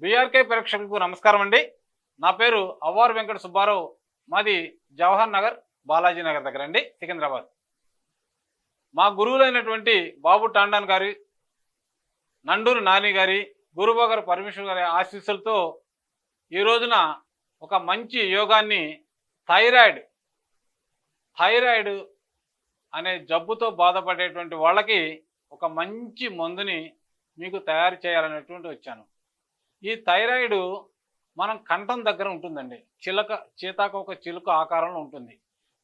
BRK ప్రేక్షకులకు నమస్కారం అండి. నా పేరు అవ్వారు వెంకట సుబ్బారావు. మాది జవహర్ నగర్, బాలాజీ నగర్ దగ్గర అండి, సికింద్రాబాద్. మా గురువులైనటువంటి బాబు టాండాన్ గారి, నండూరు నాని గారి, గురుబాగారు పరమేశ్వర్ గారి ఆశీస్సులతో ఈ రోజున ఒక మంచి యోగాన్ని థైరాయిడ్ థైరాయిడ్ అనే జబ్బుతో బాధపడేటువంటి వాళ్ళకి ఒక మంచి మందుని మీకు తయారు చేయాలనేటువంటి వచ్చాను. ఈ థైరాయిడ్ మనం కంఠం దగ్గర ఉంటుందండి. చీతాకోక చిలుక ఆకారంలో ఉంటుంది.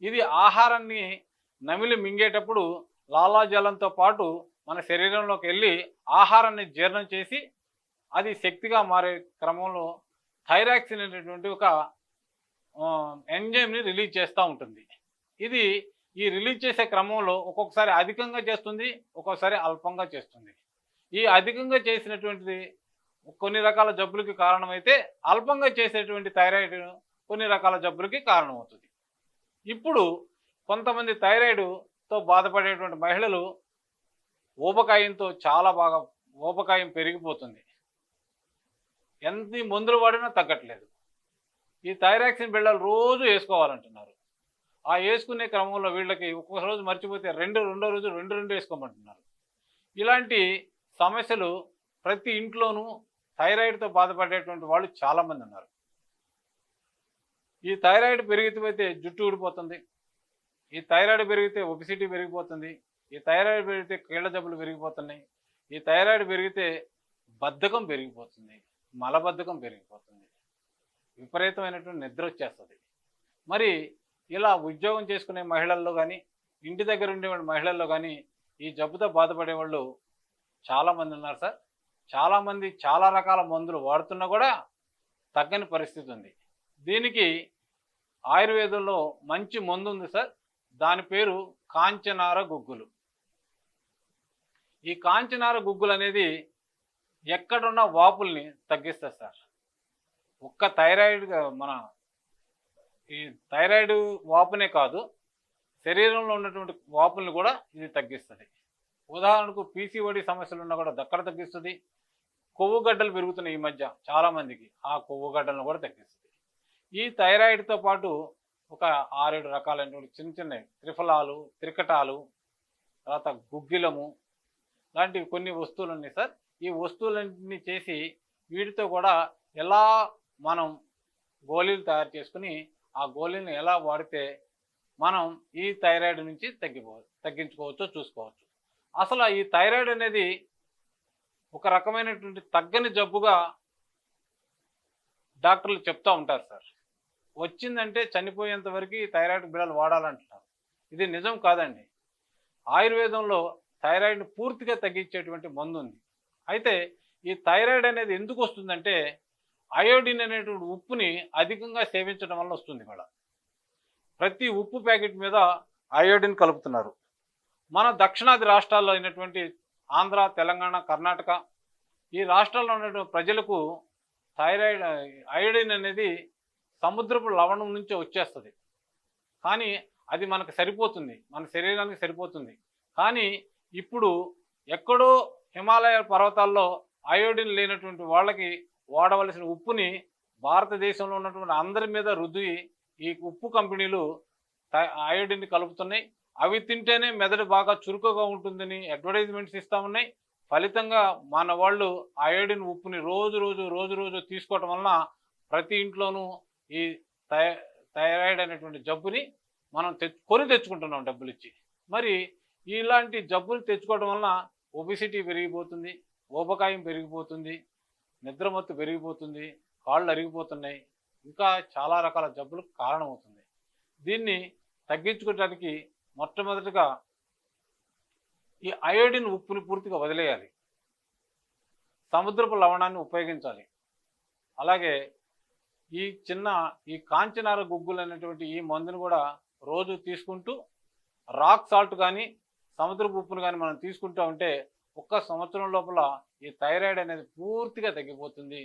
ఇది ఆహారాన్ని నమిలి మింగేటప్పుడు లాలాజలంతో పాటు మన శరీరంలోకి వెళ్ళి ఆహారాన్ని జీర్ణం చేసి అది శక్తిగా మారే క్రమంలో థైరాక్సిన్ అనేటువంటి ఒక ఎంజైమ్ని రిలీజ్ చేస్తూ ఉంటుంది. ఇది ఈ రిలీజ్ చేసే క్రమంలో ఒక్కొక్కసారి అధికంగా చేస్తుంది, ఒక్కొక్కసారి అల్పంగా చేస్తుంది. ఈ అధికంగా చేసినటువంటిది కొన్ని రకాల జబ్బులకి కారణమైతే, అల్పంగా చేసేటువంటి థైరాయిడ్ కొన్ని రకాల జబ్బులకి కారణమవుతుంది. ఇప్పుడు కొంతమంది థైరాయిడ్తో బాధపడేటువంటి మహిళలు ఊబకాయంతో చాలా బాగా ఊబకాయం పెరిగిపోతుంది. ఎన్ని మందులు వాడినా తగ్గట్లేదు. ఈ థైరాక్సిన్ బిళ్ళలు రోజు వేసుకోవాలంటున్నారు. ఆ వేసుకునే క్రమంలో వీళ్ళకి ఒక్కొక్క రోజు మర్చిపోతే రెండో రోజు రెండు వేసుకోమంటున్నారు. ఇలాంటి సమస్యలు ప్రతి ఇంట్లోనూ థైరాయిడ్తో బాధపడేటువంటి వాళ్ళు చాలామంది ఉన్నారు. ఈ థైరాయిడ్ పెరిగితే జుట్టు ఊడిపోతుంది, ఈ థైరాయిడ్ పెరిగితే ఒబిసిటీ పెరిగిపోతుంది, ఈ థైరాయిడ్ పెరిగితే కీళ్ళ జబ్బులు పెరిగిపోతున్నాయి, ఈ థైరాయిడ్ పెరిగితే బద్ధకం పెరిగిపోతుంది, మలబద్ధకం పెరిగిపోతుంది, విపరీతమైనటువంటి నిద్ర వచ్చేస్తుంది. మరి ఇలా ఉద్యోగం చేసుకునే మహిళల్లో కానీ, ఇంటి దగ్గర ఉండే మహిళల్లో కానీ ఈ జబ్బుతో బాధపడే వాళ్ళు చాలామంది ఉన్నారు సార్. చాలామంది చాలా రకాల మందులు వాడుతున్నా కూడా తగ్గని పరిస్థితి ఉంది. దీనికి ఆయుర్వేదంలో మంచి మందు ఉంది సార్. దాని పేరు కాంచనార గుగ్గులు. ఈ కాంచనార గుగ్గులు అనేది ఎక్కడున్న వాపుల్ని తగ్గిస్తుంది సార్. ఒక్క ఈ థైరాయిడ్ వాపునే కాదు, శరీరంలో ఉన్నటువంటి వాపుల్ని కూడా ఇది తగ్గిస్తుంది. ఉదాహరణకు పీసీఓడి సమస్యలు ఉన్నా కూడా దక్కడ తగ్గిస్తుంది. కొవ్వు గడ్డలు పెరుగుతున్నాయి ఈ మధ్య చాలామందికి, ఆ కొవ్వు గడ్డలను కూడా తగ్గిస్తుంది. ఈ థైరాయిడ్తో పాటు ఒక 6-7 రకాలైనటువంటి చిన్న త్రిఫలాలు, త్రికటాలు, తర్వాత గుగ్గిలము లాంటివి కొన్ని వస్తువులు ఉన్నాయి సార్. ఈ వస్తువులన్నీ చేసి వీటితో కూడా ఎలా మనం గోళీలు తయారు చేసుకుని ఆ గోళీలను ఎలా వాడితే మనం ఈ థైరాయిడ్ నుంచి తగ్గించుకోవచ్చో చూసుకోవచ్చు. అసలు ఈ థైరాయిడ్ అనేది ఒక రకమైనటువంటి తగ్గని జబ్బుగా డాక్టర్లు చెప్తూ ఉంటారు సార్. వచ్చిందంటే చనిపోయేంత వరకు ఈ థైరాయిడ్ బిళ్ళలు వాడాలంటున్నారు. ఇది నిజం కాదండి. ఆయుర్వేదంలో థైరాయిడ్ని పూర్తిగా తగ్గించేటువంటి మందు ఉంది. అయితే ఈ థైరాయిడ్ అనేది ఎందుకు వస్తుందంటే, అయోడిన్ అనేటువంటి ఉప్పుని అధికంగా సేవించడం వల్ల వస్తుంది కూడా. ప్రతి ఉప్పు ప్యాకెట్ మీద అయోడిన్ కలుపుతున్నారు. మన దక్షిణాది రాష్ట్రాల్లో అయినటువంటి ఆంధ్ర, తెలంగాణ, కర్ణాటక ఈ రాష్ట్రాల్లో ఉన్నటువంటి ప్రజలకు అయోడిన్ అనేది సముద్రపు లవణం నుంచి వచ్చేస్తుంది. కానీ అది మనకు సరిపోతుంది, మన శరీరానికి సరిపోతుంది. కానీ ఇప్పుడు ఎక్కడో హిమాలయ పర్వతాల్లో అయోడిన్ లేనటువంటి వాళ్ళకి వాడవలసిన ఉప్పుని భారతదేశంలో ఉన్నటువంటి అందరి మీద రుద్ది ఈ ఉప్పు కంపెనీలు అయోడిన్ కలుపుతున్నాయి. అవి తింటేనే మెదడు బాగా చురుకుగా ఉంటుందని అడ్వర్టైజ్మెంట్స్ ఇస్తూ ఉన్నాయి. ఫలితంగా మన వాళ్ళు అయోడిన్ ఉప్పుని రోజు తీసుకోవటం వలన ప్రతి ఇంట్లోనూ ఈ థైరాయిడ్ అనేటువంటి జబ్బుని మనం తెచ్చుకుంటున్నాం డబ్బులు ఇచ్చి. మరి ఇలాంటి జబ్బులు తెచ్చుకోవడం వలన ఒబిసిటీ పెరిగిపోతుంది, ఊబకాయం పెరిగిపోతుంది, నిద్రమత్తు పెరిగిపోతుంది, కాళ్ళు అరిగిపోతున్నాయి, ఇంకా చాలా రకాల జబ్బులకు కారణమవుతుంది. దీన్ని తగ్గించుకోవడానికి మొట్టమొదటిగా ఈ అయోడిన్ ఉప్పుని పూర్తిగా వదిలేయాలి, సముద్రపు లవణాన్ని ఉపయోగించాలి. అలాగే ఈ కాంచనార గుగ్గులు అనేటువంటి ఈ మందును కూడా రోజు తీసుకుంటూ రాక్ సాల్ట్ కానీ సముద్రపు ఉప్పును కానీ మనం తీసుకుంటూ ఉంటే 1 సంవత్సరం లోపల ఈ థైరాయిడ్ అనేది పూర్తిగా తగ్గిపోతుంది.